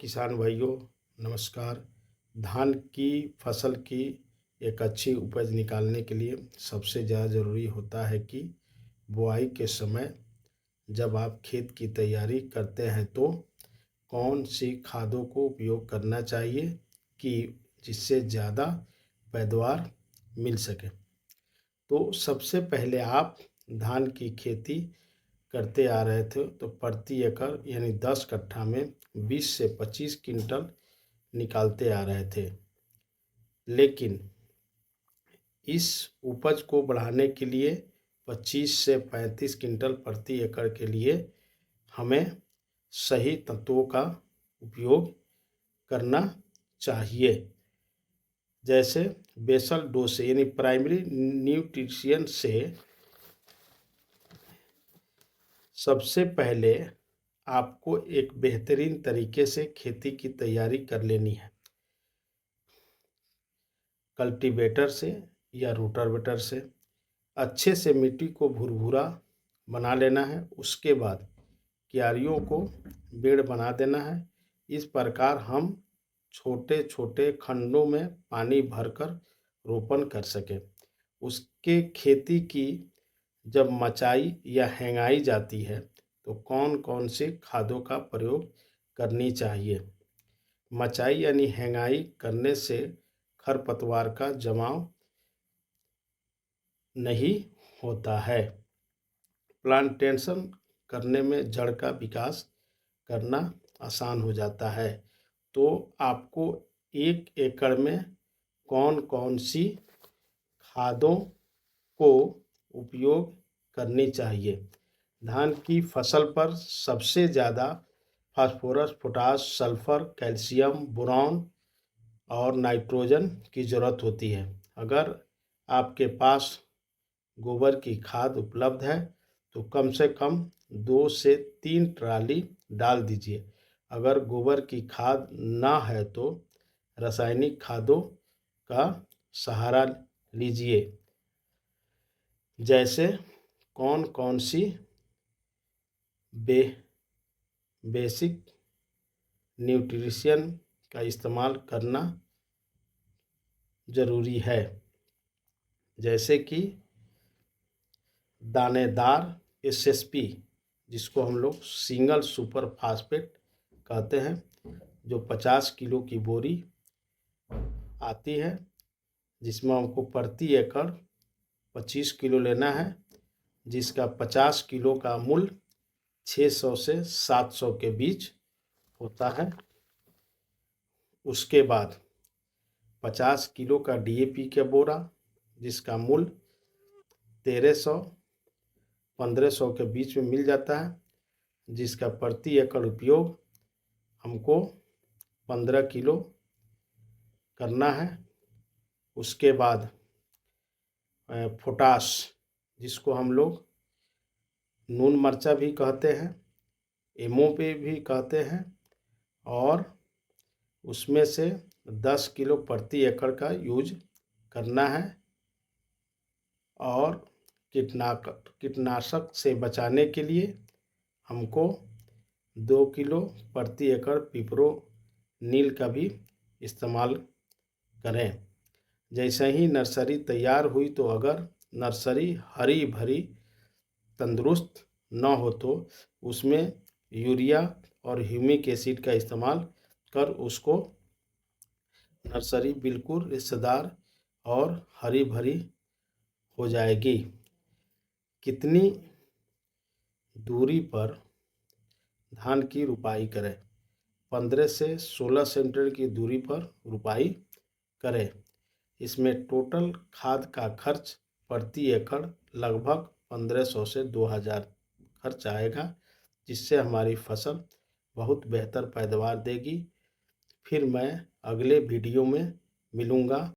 किसान भाइयों, नमस्कार। धान की फसल की एक अच्छी उपज निकालने के लिए सबसे ज़्यादा ज़रूरी होता है कि बुआई के समय जब आप खेत की तैयारी करते हैं तो कौन सी खादों को उपयोग करना चाहिए कि जिससे ज़्यादा पैदावार मिल सके। तो सबसे पहले आप धान की खेती करते आ रहे थे तो प्रति एकड़ यानी 10 कट्ठा में 20 से 25 क्विंटल निकालते आ रहे थे। लेकिन इस उपज को बढ़ाने के लिए 25 से 35 क्विंटल प्रति एकड़ के लिए हमें सही तत्वों का उपयोग करना चाहिए, जैसे बेसल डोज से यानी प्राइमरी न्यूट्रिशन से। सबसे पहले आपको एक बेहतरीन तरीके से खेती की तैयारी कर लेनी है, कल्टीवेटर से या रोटावेटर से। अच्छे से मिट्टी को भुरभुरा बना लेना है। उसके बाद क्यारियों को बेड़ बना देना है। इस प्रकार हम छोटे छोटे खंडों में पानी भरकर रोपण कर सकें। उसके खेती की जब मचाई या हेंगाई जाती है तो कौन कौन से खादों का प्रयोग करनी चाहिए। मचाई यानी हेंगाई करने से खरपतवार का जमाव नहीं होता है। प्लांटेशन करने में जड़ का विकास करना आसान हो जाता है। तो आपको 1 एकड़ में कौन कौन सी खादों को उपयोग करनी चाहिए। धान की फसल पर सबसे ज़्यादा phosphorus, potash, sulphur, calcium, boron और नाइट्रोजन की ज़रूरत होती है। अगर आपके पास गोबर की खाद उपलब्ध है तो कम से कम 2 से 3 ट्राली डाल दीजिए। अगर गोबर की खाद ना है तो रासायनिक खादों का सहारा लीजिए, जैसे कौन कौन सी बेसिक न्यूट्रिशन का इस्तेमाल करना ज़रूरी है, जैसे कि दानेदार एसएसपी, जिसको हम लोग सिंगल सुपर फास्फेट कहते हैं, जो 50 किलो की बोरी आती है, जिसमें हमको प्रति एकड़ 25 किलो लेना है, जिसका 50 किलो का मूल्य 600 से 700 के बीच होता है। उसके बाद 50 किलो का डीएपी का बोरा, जिसका मूल्य 1300-1500 के बीच में मिल जाता है, जिसका प्रति एकड़ उपयोग हमको 15 किलो करना है। उसके बाद पोटाश, जिसको हम लोग नून मरचा भी कहते हैं, एमओपी भी कहते हैं, और उसमें से 10 किलो प्रति एकड़ का यूज करना है। और कीटनाशक से बचाने के लिए हमको 2 किलो प्रति एकड़ पिपरोनिल का भी इस्तेमाल करें। जैसे ही नर्सरी तैयार हुई तो अगर नर्सरी हरी भरी तंदुरुस्त न हो तो उसमें यूरिया और ह्यूमिक एसिड का इस्तेमाल कर उसको नर्सरी बिल्कुल रिश्तेदार और हरी भरी हो जाएगी। कितनी दूरी पर धान की रुपाई करें। 15 से 16 सेंटीमीटर की दूरी पर रुपाई करें। इसमें टोटल खाद का खर्च प्रति एकड़ लगभग 1500 से 2000 खर्च आएगा, जिससे हमारी फसल बहुत बेहतर पैदावार देगी। फिर मैं अगले वीडियो में मिलूँगा।